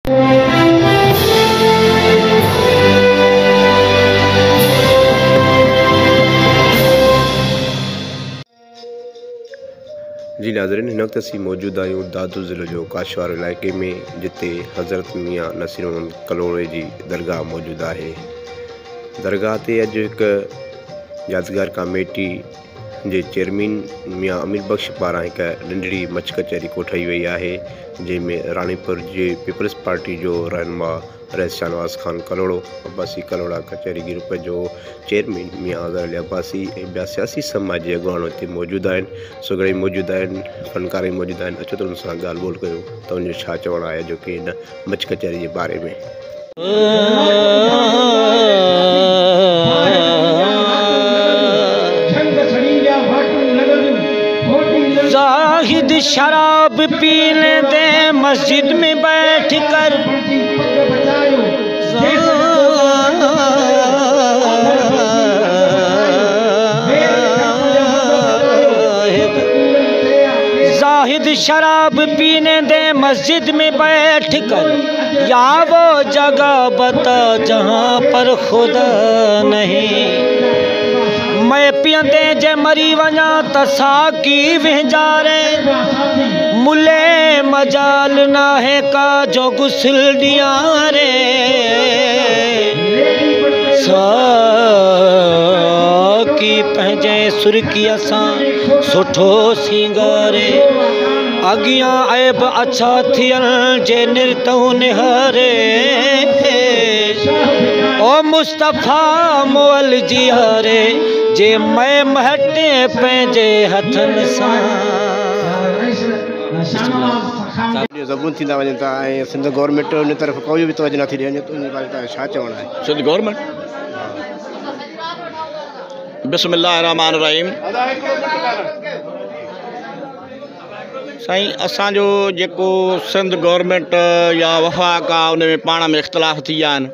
जी नाज़रीन, हिन वक़्तु असीं मौजूदु आहियूं दादू ज़िले जो काशवार इलाइक़े में, जिते हज़रत मियाँ नसीर अहमद कलोड़े जी दरगाह मौजूदु आहे। दरगाह ते अॼु हिकु यादगार कमेटी जे चेयरमैन मियाँ अमीर बख़्श पारां हिकु नंढड़ी मछ कचहरी कोठाई वई आहे, जंहिंमें रानीपुर जे पीपल्स पार्टी जो रहनुमा रईस शाहनवाज़ ख़ान कलोड़ो, अब्बासी कलोड़ा कचहरी ग्रुप जो चेयरमैन मियाँ अज़हर अली अब्बासी ऐं ॿिया सियासी समाज जे अॻुवान हिते मौजूदु आहिनि। सगड़े मौजूदु आहिनि, फ़नकार मौजूदु आहिनि। अचो त हुन सां ॻाल्हि ॿोल कयो त हुनजो छा चवणु आहे जो की हिन मछ कचहरी जे बारे में। जाहिद शराब पीने दे मस्जिद में बैठ कर, जाहिद शराब पीने दे मस्जिद में बैठ कर, या वो जगह बता जहाँ पर खुदा नहीं। मैं पियंदे जे मरी वञा त साकी विंजारे, मुले मजाल नाहे का जो गुस्ल ॾियारे। साकी पंहिंजे सुर्कीअ सां सुठो सिंगारे, अॻियां ऐब अच्छा थियण जे निरतऊं निहारे। ओ मुस्तफ़ा मुअल जी हारे, जे मैं महटे पंहिंजे हथनि सां। ज़बून थींदा वञनि था ऐं सिंध गवर्नमेंट उन तरफ़ कोई बि तवजो नथी ॾिए, उन बारे में छा चवणु आहे? सिंध गवर्नमेंट बिस्मिल्लाह रहमान रहीम। साईं, असांजो जेको सिंध गवर्नमेंट या वफ़ाक़ आहे, उन में पाण में इख़्तिलाफ़ थी विया आहिनि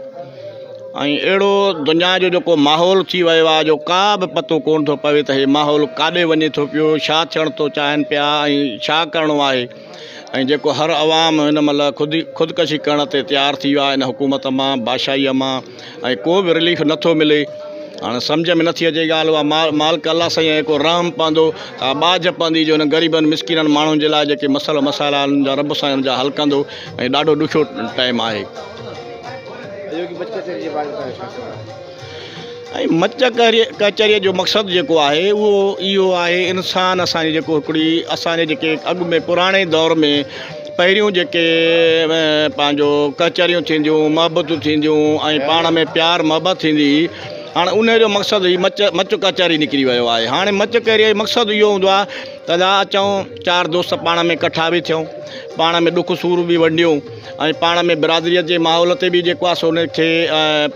ऐं अहिड़ो दुनिया जो जेको माहौल थी वियो आहे जो का बि पतो कोन थो पवे त हे माहौल काॾे वञे थो पियो, छा थियण थो चाहिनि पिया ऐं छा करिणो आहे। ऐं जेको हर अवाम हिन महिल ख़ुदकशी करण ते तयारु थी वियो आहे हिन हुकूमत मां, बादशाहीअ मां, ऐं को बि रिलीफ नथो मिले। हाणे सम्झ में नथी अचे ॻाल्हि उहा, मालिक अल्लाह साईं को रहम पवंदो, का बाज पवंदी जो हिन ग़रीबनि मिसकिननि माण्हुनि जे लाइ जेके मसाइला हुननि जा रब साईं जा हल कंदो। ऐं ॾाढो ॾुखियो टाइम आहे। ऐं मच कचहरीअ जो मक़सदु जेको आहे उहो इहो आहे, इंसान असांजी जेको हिकिड़ी असांजे जेके अॻु में पुराणे दौर में पहिरियों जेके पंहिंजो कचहरियूं थींदियूं, मोहबतूं थींदियूं ऐं पाण में प्यारु मोहबत थींदी हुई, हाणे उन जो मक़सदु ई मच कचहरी निकिरी वियो आहे। हाणे मच कचहरीअ जो मक़सदु इहो हूंदो आहे त अचूं, चारि दोस्त पाण में इकट्ठा बि थियूं, पाण में ॾुख सूर बि वंडियूं ऐं पाण में बिरादरीअ जे माहौल ते बि जेको आहे सो उनखे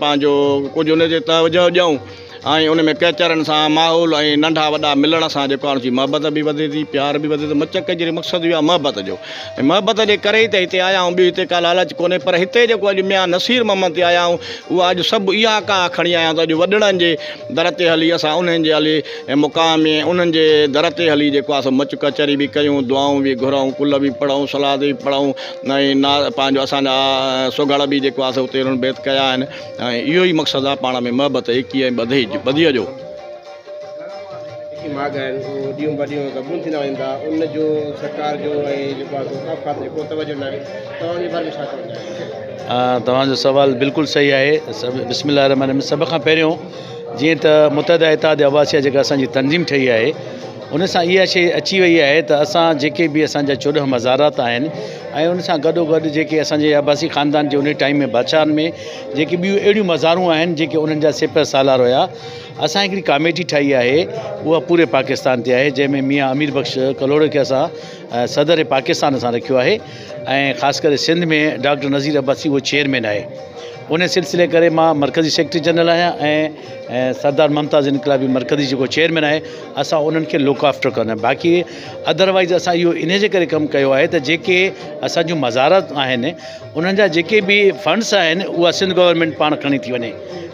पंहिंजो कुझु उन ते तवजो ॾियूं ऐं उन में कचहरनि सां माहौल ऐं नंढा वॾा मिलण सां जेको आहे मोहबत बि वधे थी, प्यार बि वधे थो। मच कचहरी मक़सदु इहो आहे मोहबत जो, ऐं मोहबत जे करे ई त हिते आया आहियूं, ॿी हिते का लालच कोन्हे। पर हिते जेको अॼु मियाँ नसीर मोहम्मद ते आया आहियूं, उहा अॼु सभु इहा का खणी आया आहियूं त अॼु वॾड़नि जे दर ते हली, असां उन्हनि जे हली ऐं मुक़ाम में उन्हनि जे दर ते हली जेको आहे सो मच कचहरी बि कयूं, दुआऊं बि घुरूं, कुल बि पढ़ूं, सलाद बि पढ़ूं ऐं पंहिंजो असांजा सुगड़ बि जेको आहे सो हुते उन्हनि बेत कया आहिनि। ऐं इहो ई मक़सदु आहे पाण में मोहबत एकी ऐं ॿधीअ जो। तव्हांजो सवाल बिल्कुलु सही आहे। बिस्मिल्लाह रहमान रहीम। सभ खां पहिरियों जीअं त मुतहदा इत्तेहाद अब्बासिया जेका असांजी तंज़ीम ठही आहे, उन सां इहा शइ अची वई आहे त असां जेके बि असांजा 14 मज़ारात आहिनि ऐं उन सां गॾोगॾु जेके असांजे अब्बासी ख़ानदान जे उन टाइम में बादशाहनि में जेके ॿियूं अहिड़ियूं मज़ारूं आहिनि जेके उन्हनि जा सिपर सालार हुया, असां हिकिड़ी कमेटी ठाही आहे, उहा पूरे पाकिस्तान ते आहे, जंहिंमें मियाँ अमीर बख़्श कलोड़े खे असां सदर पाकिस्तान सां रखियो आहे ऐं ख़ासि करे सिंध में डॉक्टर नज़ीर अब्बासी उहो चेयरमैन आहे। उन सिलसिले करे मां मरकज़ी सेक्रेटरी जनरल आहियां ऐं सरदार मुमताज़ इनकलाबी मरकज़ी जेको चेयरमैन आहे, असां उन्हनि खे लुक आफ्टर कंदा आहियूं। बाक़ी अदरवाइज़ असां इहो इन जे करे कमु कयो आहे त जेके असां जूं मज़ारात आहिनि उन्हनि जा जेके बि फंड्स आहिनि उहा सिंध गवर्नमेंट पाण खणी थी वञे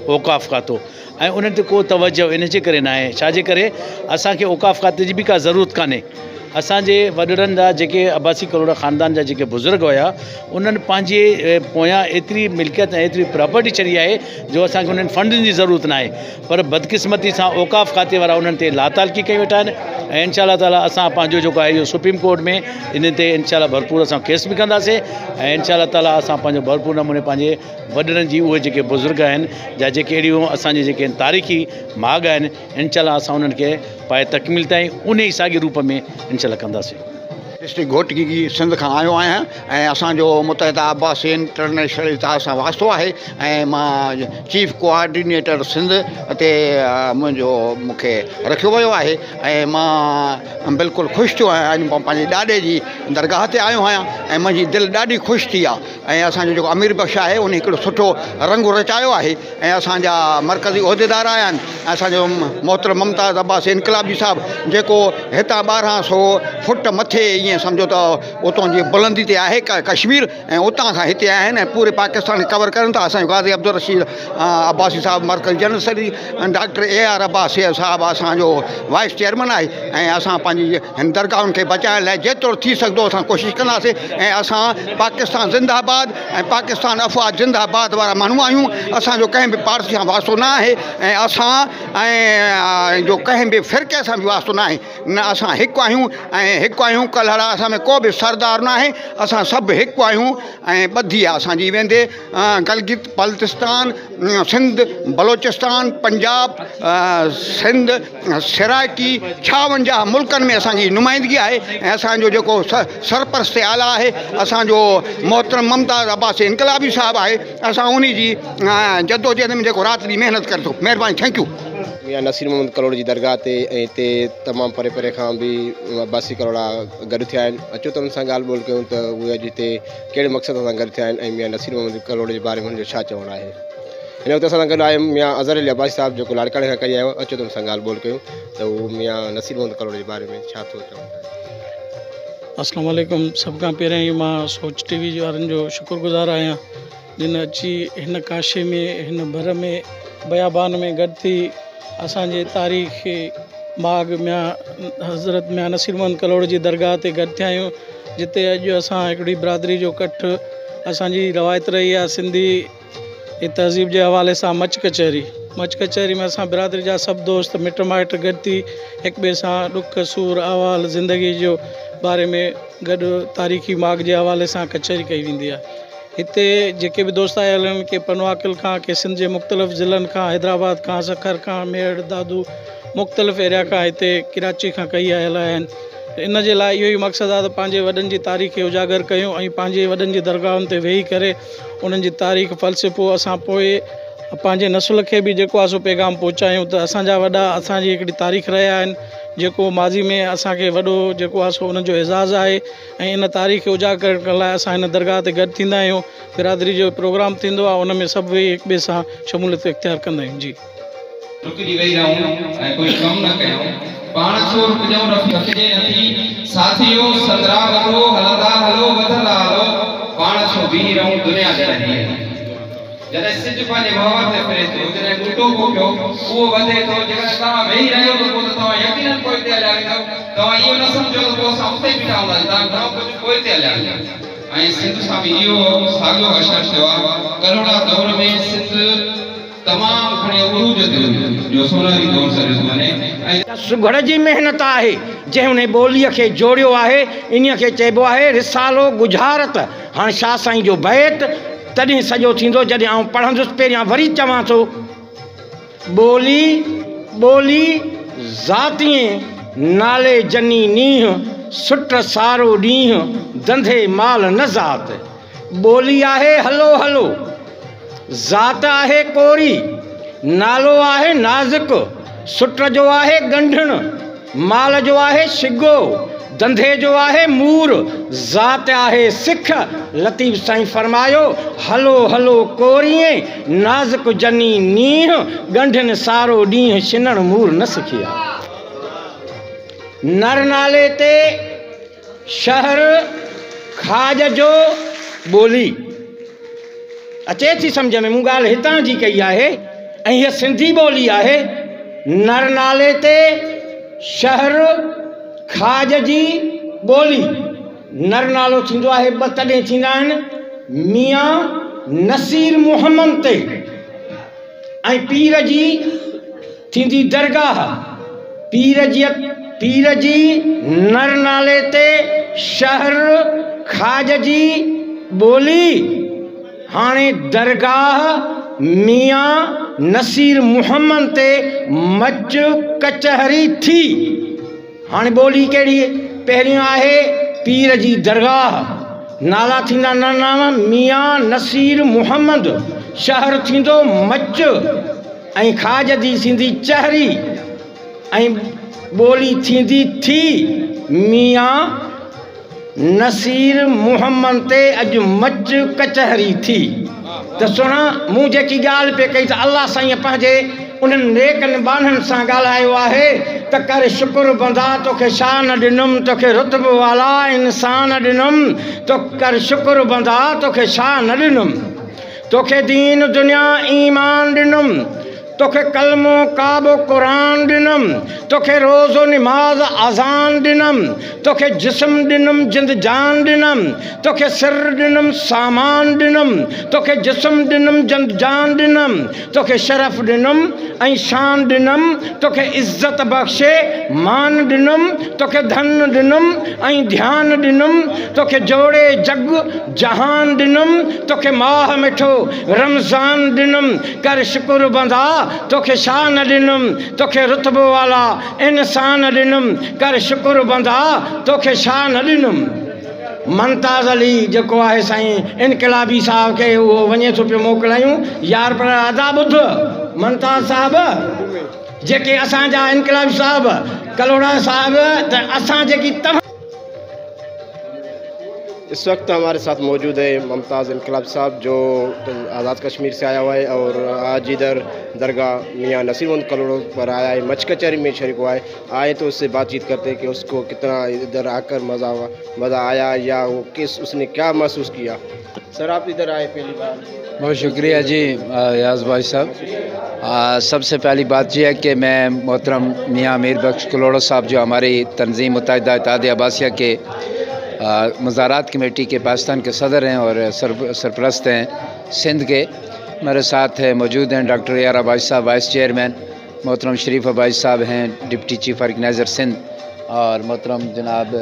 औक़ाफ़ खातो, ऐं उन्हनि ते को तवजो इन जे करे न आहे, छाजे करे असांखे औक़ाफ़ खाते जी बि का ज़रूरत कान्हे। असांजे वॾड़नि जा जेके अब्बासी कलोड़ा ख़ानदान जा जेके बुज़ुर्ग हुया उन्हनि पंहिंजे पोयां एतिरी मिल्कियत ऐं एतिरी प्रॉपर्टी छॾी आहे जो असांखे उन्हनि फंडनि जी ज़रूरत न आहे, पर बदकिस्मती सां औकाफ़ खाते वारा उन्हनि ते लातालकी कई वेठा आहिनि। ऐं इनशा ताला असां पंहिंजो जेको आहे इहो सुप्रीम कोर्ट में इन ते इनशा भरपूर असां केस बि कंदासीं ऐं इनशा ताला असां पंहिंजो भरपूर नमूने पंहिंजे वॾड़नि जी उहे जेके बुज़ुर्ग आहिनि या जेके अहिड़ियूं असांजे जेके तारीख़ी माॻ आहिनि इनशा असां उन्हनि खे पाए तकमील ताईं उन ई साॻिए रूप में इनशा कंदासीं। डिस्ट्रिक्ट घोटगी सिंध खां आयो आहियां ऐं असांजो मुतहदा अब्बासी इंटरनेशनल इतिहाद सां वास्तो आहे ऐं मां चीफ कोऑर्डिनेटर सिंध ते मूंखे रखियो वियो आहे ऐं मां बिल्कुलु ख़ुशि थियो आहियां। अॼु मां पंहिंजे ॾाॾे जी दरगाह ते आयो आहियां ऐं मुंहिंजी दिलि ॾाढी ख़ुशि थी आहे ऐं असांजो जेको अमीर बख़्श आहे उन हिकिड़ो सुठो रंग रचायो आहे ऐं असांजा मरकज़ी उहिदेदार आया आहिनि। असांजो मोहतरम मुमताज़ अब्बासी इनकलाबी साहिबु जेको हितां 1200 फुट मथे ईअं सम्झो त उतां जी बुलंदी ते आहे कश्मीर ऐं उतां खां हिते आया आहिनि ऐं पूरे पाकिस्तान कवर करनि था। असांजो गाज़ी अब्दुल रशीद अब्बासी साहिबु मरकज़ी general secretary doctor AR Abbasi साहिबु असांजो वाइस चेयरमैन आहे ऐं असां पंहिंजी हिन दरगाहुनि खे बचाइण लाइ जेतिरो थी सघंदो असां कोशिशि कंदासीं ऐं असां पाकिस्तान ज़िंदाबाद ऐं पाकिस्तान अफ़वाद ज़िंदाबाद वारा माण्हू आहियूं। असांजो कंहिं बि पार्टी सां वास्तो न आहे ऐं असां ऐं जो कंहिं बि फ़िरके सां बि वास्तो न आहे, न असां हिकु आहियूं ऐं हिकु आहियूं कल्ह असां में को बि सरदार न आहे, असां सभु हिकु आहियूं ऐं ॿधी आहे असांजी वेंदे गलगित बल्तिस्तान सिंध बलोचिस्तान पंजाब सिंध सराइकी 56 मुल्कनि में असांजी नुमाइंदगी आहे ऐं असांजो जेको सरपरस्त आला आहे असांजो मोहतरम मुमताज़ अब्बासी इनकलाबी साहिबु आहे। असां उन जी जदोजहद में जेको राति ॾींहुं महिनत करे थो। महिरबानी, थैंक यू। मियां नसीर मोहम्मद कलोड़ जी दरगाह ते ऐं हिते तमामु परे परे खां बि अब्बासी कलोड़ा गॾु थिया आहिनि। अचो त उन्हनि सां ॻाल्हि ॿोल कयूं त उहे अॼु हिते कहिड़े मक़सद सां गॾु थिया आहिनि ऐं मियां नसीर मोहम्मद कलोड़ जे बारे में हुनजो छा चवणु आहे। हिन वक़्तु असां सां गॾु आहे मियां अज़हर अली अब्बासी साहिबु जेको लाड़काणे खां कई आयो। अचो त हुन सां ॻाल्हि ॿोल कयूं त उहो मियां नसीर मोहम्मद कलोड़ जे बारे में छा थो चवनि। अस्सलाम वालेकुम। सभ खां पहिरियों मां सोच TV वारनि जो शुक्रगुज़ार आहियां जिन अची हिन काशे में हिन भर में बयाबान में गॾु थी असांजे तारीख़ी माॻ मियां हज़रत मियां नसीर मोहम्मद कलोड़ जी दरगाह ते गॾु थिया आहियूं, जिते अॼु असां हिकिड़ी बिरादरी जो कठु असांजी रवायत रही आहे सिंधी तहज़ीब जे हवाले सां मच कचहरी में असां बिरादरी जा सभु दोस्त मिट माइट गॾु थी हिक ॿिए सां ॾुख सूर अहवाल ज़िंदगी जो बारे में गॾु तारीख़ी माॻ जे हवाले सां कचहरी कई वेंदी आहे। हिते जेके बि दोस्त आयल आहिनि के पनवाकिल खां के सिंध जे मुख़्तलिफ़ ज़िलनि खां हैदराबाद खां सखर खां मेड़ दादू मुख़्तलिफ़ एरिया खां हिते कराची खां कई आयल आहिनि। इन जे लाइ इहो ई मक़सदु आहे त पंहिंजे वॾनि जी तारीख़ खे उजागर कयूं ऐं पंहिंजे वॾनि जी दरगाहुनि ते वेही करे उन्हनि जी तारीख़ फ़लसफ़ो असां पोइ पंहिंजे नसुल खे बि जेको आहे सो पैगाम पहुचायूं त असांजा वॾा असांजी हिकिड़ी तारीख़ रहिया आहिनि जेको माज़ी में असांखे वॾो जेको आहे सो उन्हनि जो एज़ाज़ु आहे ऐं इन तारीख़ खे उजागर करण लाइ असां हिन दरगाह ते गॾु थींदा आहियूं। बिरादरी जो प्रोग्राम थींदो आहे, उन में सभु वेही हिक ॿिए सां शमूलियत इख़्तियार कंदा आहियूं। जी रुकजी वेही रहूं ऐं कोई कम न कयूं, पाण छो रुकजऊं रखिजे नथी साथियो संदरा वठो हलंदा हलो वधंदा हलो, पाण छो बीही रहूं दुनिया जे रही। जॾहिं सिज पंहिंजे महवर ते फिरे थो, जॾहिं ॿूटो पोखियो उहो वधे थो, जेकॾहिं तव्हां वेही रहियो त पोइ तव्हां यकीनन पोइ ते हलिया वेंदव। तव्हां इहो न सम्झो त पोइ असां उते बीठा हूंदासीं, तव्हां घणो कुझु पोइ ते हलिया वेंदव। ऐं सिंध सां बि इहो साॻियो असरु थियो आहे। करोड़ा दौर में सिंध तमामु घणे उरूज ते जो सोनहरी दौर सरियो वञे ऐं सुघड़ जी महिनत आहे जंहिं उन ॿोलीअ खे जोड़ियो आहे। इन खे चइबो आहे रिसालो गुजारत। हाणे शाह साईं जो बैत तॾहिं सॼो थींदो जॾहिं आउं पढ़ंदुसि। पहिरियां वरी चवां थो, ॿोली ॿोली ज़ातीअ नाले जनी नींहं सुट सारो ॾींहुं धंधे माल न ज़ात। ॿोली आहे हलो हलो, ज़ात आहे कोरी, नालो आहे नाज़ुक, सुट जो आहे गंढण, माल जो आहे शिगो, धंधे जो आहे मूर, ज़ात आहे सिख। लतीफ़ साईं फरमायो हलो हलो कोरीअ नाज़ुक जनी नींहं गंढन सारो ॾींहुं छिनण मूर न सिखिया। नर नाले ते शहर खाज जो ॿोली अचे थी सम्झ में। मूं ॻाल्हि हितां जी कई आहे ऐं हीअ सिंधी ॿोली आहे। नर नाले ते शहर खाज जी ॿोली नर नालो थींदो आहे ॿ तॾहिं थींदा आहिनि मियां नसीर मुहम्मद ते ऐं पीर जी थींदी दरगाह पीर जी नर नाले ते शहर खाज जी ॿोली हाणे दरगाह मियां नसीर मुहम्मद ते मच कचहरी थी। हाणे ॿोली कहिड़ी पहिरियों आहे पीर जी दरगाह नाला थींदा नाम मियां नसीर मुहम्मद शहर थींदो मच ऐं खाज जी थींदी चहरी ऐं ॿोली थींदी थी मियां नसीर मुहम्मद ते अॼु मच कचहरी थी। त सुणा मूं जेकी ॻाल्हि पे कई त अल्लाह साईं पंहिंजे उन्हनि नेकनि बाननि सां ॻाल्हायो आहे त कर शुक्र बंदा तोखे छा न ॾिनुमि तोखे रुतबो वाला इंसान ॾिनुमि तो कर शुक्र बंदा तोखे छा न ॾिनुमि तोखे दीन दुनिया ईमान ॾिनुमि तोखे कलमो काबो क़ुरान ॾिनुमि तोखे रोज़ो निमाज़ अज़ान ॾिनुमि तोखे जिस्म ॾिनुमि जिंद जान ॾिनुमि तोखे सिर ॾिनुमि सामान ॾिनुमि तोखे जिस्म ॾिनुमि जिंद जान ॾिनुमि तोखे शरफ़ ॾिनुमि ऐं शान ॾिनुमि तोखे इज़त बख़्शे मान ॾिनुमि तोखे धन ॾिनुमि ऐं ध्यानु ॾिनुमि तोखे जोड़े जग जहान ॾिनुमि तोखे माह मिठो रमज़ान ॾिनुमि कर शुक्र बंदा तोखे छा न ॾिनुमि तोखे रुतबो वाला इंसान ॾिनुमि कर शुक्र बंदा तोखे छा न ॾिनुमि। मुमताज़ अली जेको आहे साईं इनकलाबी साहब खे उहो वञे थो पियो मोकिलायूं यार पर अदा ॿुध मुमताज़ साहब जेके असांजा इनकलाबी साहब कलोड़ा साहब त असां जेकी इस वक्त हमारे साथ मौजूद है मुमताज़ इनकलाब साहब जो आज़ाद कश्मीर से आया हुआ है और आज इधर दरगाह मियां नसीर मुहम्मद कलोड़ों पर आया है मच कचहरी में शरीक हुआ है आए तो उससे बातचीत करते हैं कि उसको कितना इधर आकर मज़ा आया या वो उसने क्या महसूस किया। सर आप इधर आए पहली बार। बहुत शुक्रिया जी याज़ भाई साहब। सबसे पहली बात यह है कि मैं मोहतरम मियां मीर बख्श कलोड़ो साहब जो हमारी तंजीम मुत्तहिदा इत्तेहाद अब्बासिया के मज़ारात कमेटी के पाकिस्तान के सदर हैं और सरपरस्त हैं सिंध के। मेरे साथ मौजूद हैं डॉक्टर यार अब्बासी साहब वाइस चेयरमैन, मोहतरम शरीफ अब्बासी साहब हैं डिप्टी चीफ ऑर्गेनाइज़र सिंध और मोहतरम जनाब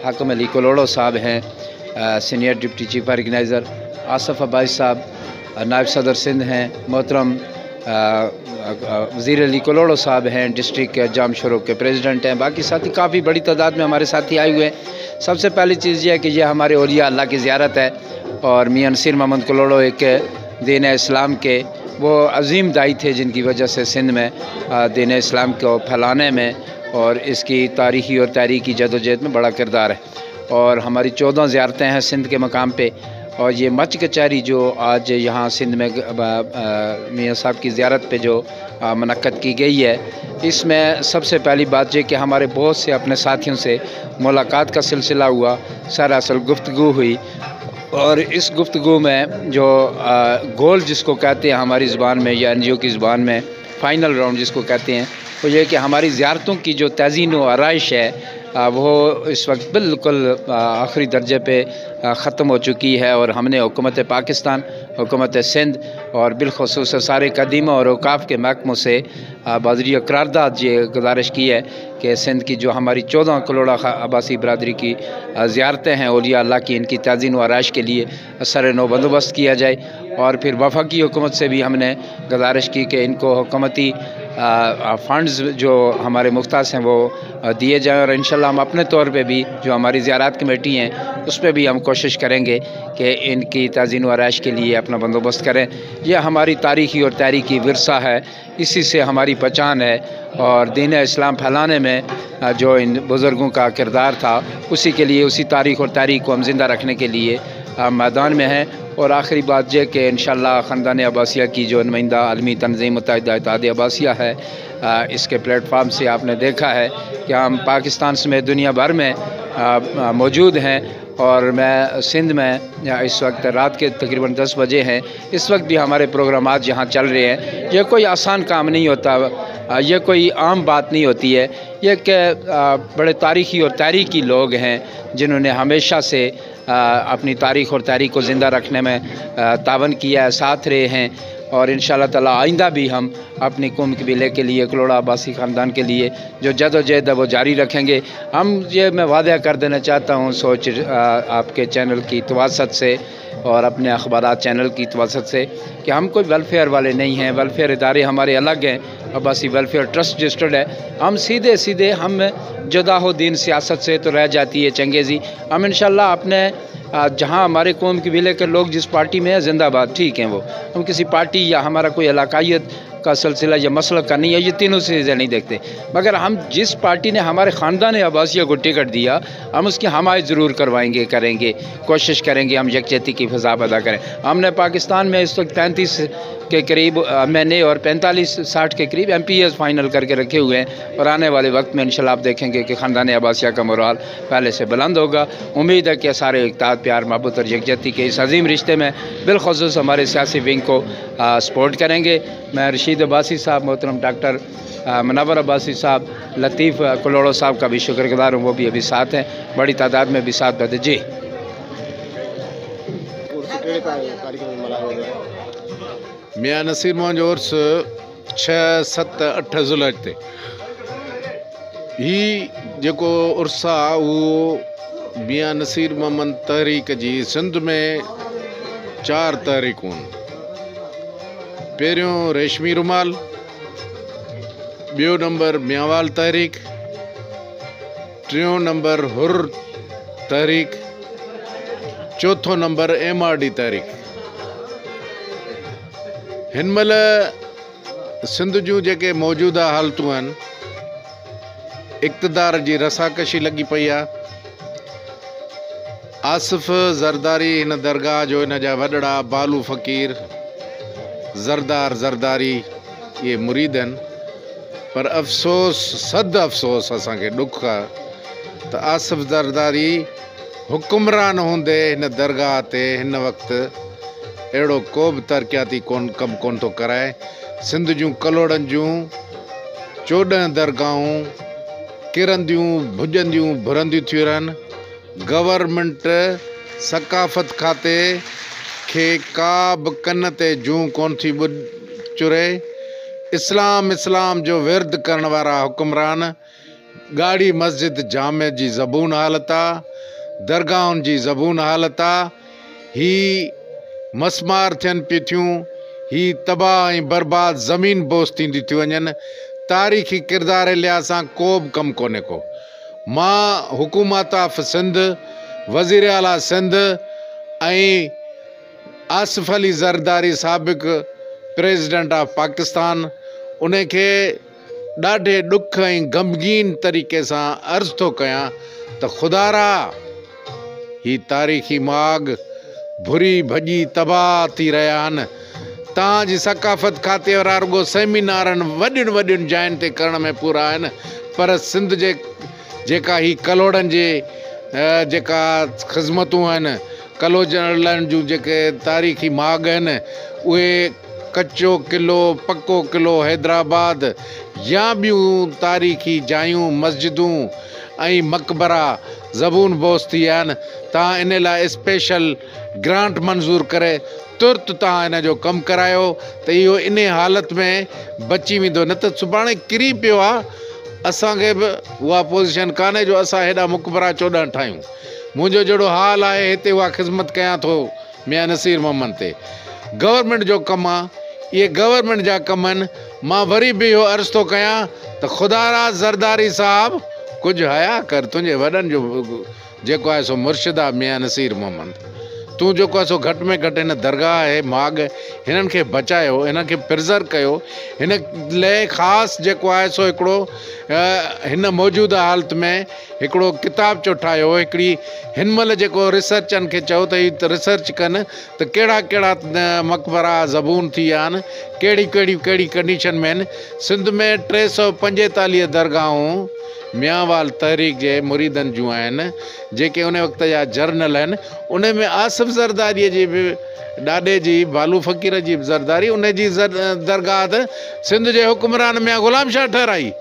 हाकिम अली कलोड़ो साहब हैं senior deputy chief organiser, Asif Abbasi साहब नायब सदर सिंध हैं, मोहतरम वज़ीर अली कलोड़ो साहब हैं डिस्ट्रिक्ट जाम शोरों के प्रेसिडेंट हैं। बाकी साथी काफ़ी बड़ी तादाद में हमारे साथी आए हुए हैं। सबसे पहली चीज़ ये है कि ये हमारे औलिया अल्लाह की ज़ियारत है और मियां नसीर मोहम्मद कलोड़ो एक दीन इस्लाम के वो अजीम दाई थे जिनकी वजह से सिंध में दीन इस्लाम को फैलाने में और इसकी तारीख़ी और तारीख़ी जदोजहद में बड़ा किरदार है। और हमारी 14 ज़ियारतें हैं सिंध के मकाम पे और ये मच कचहरी जो आज यहाँ सिंध में मियां साहब की ज़ियारत पे जो मुनक्कद की गई है, इसमें सबसे पहली बात ये कि हमारे बहुत से अपने साथियों से मुलाकात का सिलसिला हुआ, सरासल गुफ्तगू हुई और इस गुफ्तगू में जो गोल जिसको कहते हैं हमारी ज़ुबान में या NGO की ज़ुबान में फ़ाइनल राउंड जिसको कहते हैं, वो ये कि हमारी ज़ियारतों की जो तज़ीन व आराइश है वो इस वक्त बिल्कुल आखिरी दर्जे पे ख़त्म हो चुकी है और हमने हुकूमत पाकिस्तान, हुकूमत सिंध और बिलखसूस सारे कदीमा और औकाफ़ के महकमों से बाज़रिया करारदाद ये गुजारिश की है कि सिंध की जो हमारी 14 करोड़ अब्बासी बरदरी की ज़ियारतें हैं औलिया अल्लाह की, इनकी तज़ीन व आराइश के लिए सर नो बंदोबस्त किया जाए। और फिर वफाकी हुकूमत से भी हमने गुजारिश की कि इनको हुकूमती फ़ंड्स जो हमारे मुख्तास हैं वो दिए जाएँ और इंशाल्लाह हम अपने तौर पे भी जो हमारी ज़ियारत कमेटी हैं उस पर भी हम कोशिश करेंगे कि इनकी तज़ीन व आराइश के लिए अपना बंदोबस्त करें। यह हमारी तारीख़ी और तारीख़ी विरसा है, इसी से हमारी पहचान है और दीन इस्लाम फैलाने में जो इन बुज़ुर्गों का किरदार था उसी के लिए, उसी तारीख़ और तारीख़ को हम ज़िंदा रखने के लिए मैदान में हैं। और आखिरी बात यह कि इंशाअल्लाह ख़ानदान अब्बासिया की जो नुमाइंदा आलमी तंजीम मुत्तहिदा इत्तेहाद अब्बासिया है, इसके प्लेटफार्म से आपने देखा है कि हम पाकिस्तान समेत दुनिया भर में मौजूद हैं और मैं सिंध में इस वक्त रात के तकरीबन 10 बजे हैं। इस वक्त भी हमारे प्रोग्रामात यहाँ चल रहे हैं। यह कोई आसान काम नहीं होता ये कोई आम बात नहीं होती है। ये बड़े तारीख़ी और तहरीकी लोग हैं जिन्होंने हमेशा से अपनी तारीख़ और तहरीक को ज़िंदा रखने में तावन किया है, साथ रहे हैं। और इंशाअल्लाह ताला आइंदा भी हम अपनी कौम कबीले के लिए, कलोड़ा अब्बासी ख़ानदान के लिए जो जदोजहद है वो जारी रखेंगे। हम ये मैं वादा कर देना चाहता हूँ सोच आपके चैनल की तवासत से और अपने अखबारात चैनल की तवासत से कि हम कोई वेलफेयर वाले नहीं हैं। वेलफेयर इदारे हमारे अलग हैं, अब्बासी वेलफेयर ट्रस्ट रजिस्टर्ड है। हम सीधे हम जुदाहुद्दीन सियासत से तो रह जाती है चंगेज़ी। हम इंशाअल्लाह अपने जहाँ हमारे कौम कबीले के लोग जिस पार्टी में है जिंदाबाद, ठीक हैं वो। हम किसी पार्टी या हमारा कोई इलाकायत का सिलसिला या मसलक का नहीं है, ये तीनों चीज़ें नहीं देखते। मगर हम जिस पार्टी ने हमारे ख़ानदान अब्बासिया को टिकट दिया, हम उसकी हमायत ज़रूर करवाएंगे, करेंगे, कोशिश करेंगे हम यकजहती की फ़ज़ा पैदा करें। हमने पाकिस्तान में इस वक्त 35 के करीब मैंने और 45-60 के करीब MPs फाइनल करके रखे हुए हैं। और आने वाले वक्त में इंशाल्लाह आप देखेंगे कि ख़ानदान अब्बासिया का मोराल पहले से बुलंद होगा। उम्मीद है कि सारे इत्तेहाद, प्यार, मोहब्बत और यकजहती के इस अजीम रिश्ते में बिलख़ुसूस हमारे सियासी विंग को सपोर्ट करेंगे। मैं रशीद अब्बासी साहब, मोहतरम डॉक्टर मुनव्वर अब्बासी साहब, लतीफ़ कलोड़ो साहब का भी शुक्रगुज़ार हूँ, वो भी अभी साथ हैं, बड़ी तादाद में भी साथ बैठे। जी मियाँ नसीर मोहन जो उर्स 6, 7, 8 ज़ुलहज ते ही जेको उर्स आहे उहो मियाँ नसीर मोहम्मद तहरीक जी सिंध में 4 तहरीकूं। पहिरियों रेशमी रुमाल, ॿियो नंबर मियांवाल तहरीक, टियों नंबर हुर तहरीक, चौथों नंबर MRD तहरीक। हिन महिल सिंध जूं जेके मौजूदा हालतूं आहिनि, इक़्तिदार जी रसाकशी लॻी पई आहे। आसिफ़ ज़रदारी हिन दरगाह जो, हिन जा वॾड़ा बालू फ़कीर, ज़रदारी ये मुरीद आहिनि। पर अफ़सोस, सद अफ़सोस, असांखे ॾुख आहे त आसिफ़ ज़रदारी हुकुमरान हूंदे हिन दरगाह ते हिन वक़्तु अहिड़ो को बि तरक़ियाती कमु कोन थो कराए। सिंध जूं कलोड़नि जूं 14 दरगाहूं किरंदियूं, भुॼंदियूं, भुरंदियूं थियूं रहनि। गवर्नमेंट सकाफ़त खाते खे का बि कन ते जूं कोन थी चुरे। इस्लाम जो विर्द करण वारा हुकुमरान गाड़ी मस्जिद जामे जी ज़बून हालत आहे, दरगाहुनि जी ज़बून हालत आहे। ही मसमार थियनि पियूं थियूं, ही तबाह ऐं बर्बाद ज़मीन बोस थींदी थियूं वञनि। तारीख़ी किरदार लिहाज़ सां को बि कमु कोन्हे को। मां हुकूमत ऑफ सिंध, वज़ीर आला सिंध ऐं आसिफ़ अली ज़रदारी साबिक़ प्रेसिडेंट ऑफ पाकिस्तान, उनखे ॾाढे ॾुख ऐं गमगीन तरीक़े सां अर्ज़ु थो कयां त ख़ुदारा ही तारीख़ी माॻ भुरी भॼी तबाह थी रहिया आहिनि। तव्हांजी सकाफ़त खाते वारा रुॻो सेमिनारनि वॾियुनि जायुनि ते करण में पूरा आहिनि, पर सिंध जे जेका ही कलोड़नि जे जेका ख़िज़मतूं आहिनि, कलोड़नि जूं जेके तारीख़ी माॻ आहिनि, उहे कचो किलो, पको किलो हैदराबाद या ॿियूं तारीख़ी जायूं, मस्जिदूं ऐं मक़बरा ज़बून बोस थी विया आहिनि। तव्हां इन लाइ स्पेशल ग्रांट मंज़ूर करे तुर्त तव्हां इन जो कमु करायो त इहो इन हालत में बची वेंदो, न त सुभाणे किरी पियो आहे। असांखे बि उहा पोज़ीशन कान्हे जो असां हेॾा मुक़बरा 14 ठाहियूं। मुंहिंजो जहिड़ो हाल आहे हिते उहा ख़िदमत कयां थो मियाँ नसीर मोहम्मद ते। गवर्नमेंट जो कमु आहे, इहे गवर्नमेंट जा कम आहिनि। मां वरी बि इहो अर्ज़ु थो कयां त ख़ुदारा ज़रदारी साहब कुझु हया कर, तुंहिंजे वॾनि जो जेको आहे सो मुर्शिद आहे मियाँ नसीर मोहम्मद। तूं जेको आहे सो घटि में घटि हिन दरगाह आहे माॻ हिननि खे बचायो, हिननि खे प्रिज़र्व कयो। हिन लाइ ख़ासि जेको आहे सो हिकिड़ो हिन मौजूदा हालत में हिकिड़ो किताबचो ठाहियो। हिकिड़ी हिन महिल जेको रिसर्चनि खे चयो त हीअ रिसर्च कनि त कहिड़ा कहिड़ा मक़बरा ज़बून थी विया आहिनि, कहिड़ी कंडीशन में आहिनि। सिंध में 345 दरगाहूं मियांवाल तहरीक जे मुरीदनि जूं आहिनि जेके उन वक़्त जा जर्नल आहिनि उन में आसिफ़ ज़रदारीअ जी बि ॾाॾे जी बालू फ़क़ीर जी ज़रदारी उन जी दरगाह त सिंध जे हुकुमरान मियां ग़ुलाम शाह ठहिराई।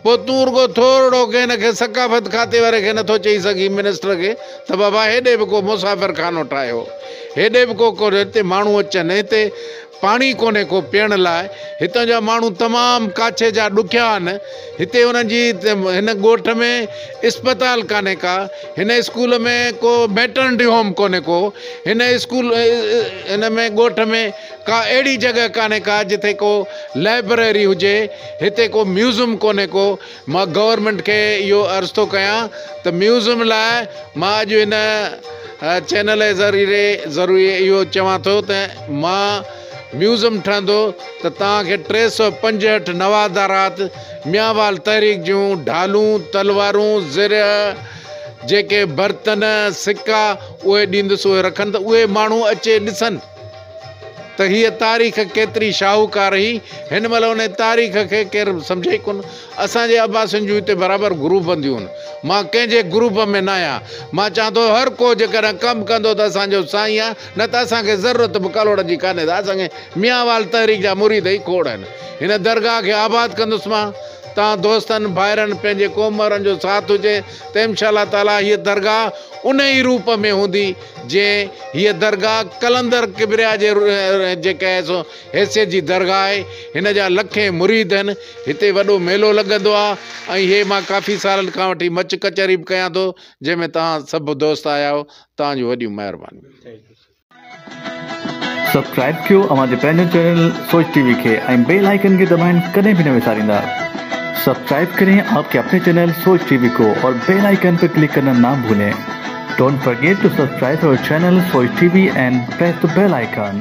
पोइ तूं रुगो थोरो कंहिं हिन खे सकाफ़त खाते वारे खे नथो चई सघी मिनिस्टर खे त बाबा हेॾे बि को मुसाफ़िर खानो ठाहियो, हेॾे बि को हिते माण्हू अचनि, हिते पाणी कोन्हे को पीअण लाइ, हितां जा माण्हू तमामु काछे जा ॾुखिया आहिनि, हिते उन्हनि जी हिन ॻोठ में इस्पताल कान्हे का, हिन स्कूल में को मैटर्निटी होम कोन्हे को, हिन स्कूल हिन में ॻोठ में का अहिड़ी जॻह कान्हे का जिथे को लाइब्रेरी हुजे, हिते को म्यूज़ियम कोन्हे को। मां गवर्नमेंट खे इहो अर्ज़ु थो कयां त म्यूज़ियम लाइ मां अॼु हिन चैनल जे ज़रिए इहो चवां थो त मां म्यूज़ियम ठहंदो त तव्हांखे 365 नवादारात मियांवाल तहरीक जूं ढालूं, तलवारूं, ज़र जेके बर्तन, सिक्का उहे ॾींदुसि, उहे रखनि त उहे माण्हू अचे ॾिसनि त हीअ तारीख़ केतिरी शाहूकार हुई। हिन महिल उन तारीख़ खे केरु सम्झे ई कोन। असांजे अब्बासियुनि जूं हिते बराबरि ग्रुप हूंदियूं आहिनि, मां कंहिंजे ग्रुप में न आहियां। मां चवां थो हर को जेकॾहिं कमु कंदो त असांजो साईं आहे, न त असांखे ज़रूरत बि कलोड़ जी कान्हे। त असांखे मियांवाल तहरीक जा मुरीद ई खोड़ आहिनि। हिन दरगाह खे आबाद कंदुसि मां। तव्हां दोस्तनि भाइरनि पंहिंजे क़ौम वारनि जो साथ हुजे त इंशाअल्लाह ताला हीअ दरगाह उन ई रूप में हूंदी जीअं हीअ दरगाह कलंदर किबरिया जे जेका आहे सो हैसियत जी दरगाह आहे। हिन जा लखे मुरीद आहिनि, हिते वॾो मेलो लॻंदो आहे ऐं इहे मां काफ़ी सालनि खां वठी मच कचहरी बि कयां थो जंहिंमें तव्हां सभु दोस्त आया हो। तव्हांजूं वॾियूं महिरबानियूं। सब्सक्राइब कयो अवांजे पंहिंजे चैनल सोच टीवी खे ऐं बेल आइकन खे दबाइण कॾहिं भी न विसारींदा। सब्सक्राइब करें आपके अपने चैनल सोच टीवी को और बेल आइकन पर क्लिक करना ना भूलें। Don't forget to subscribe our channel Soch TV and press the bell icon.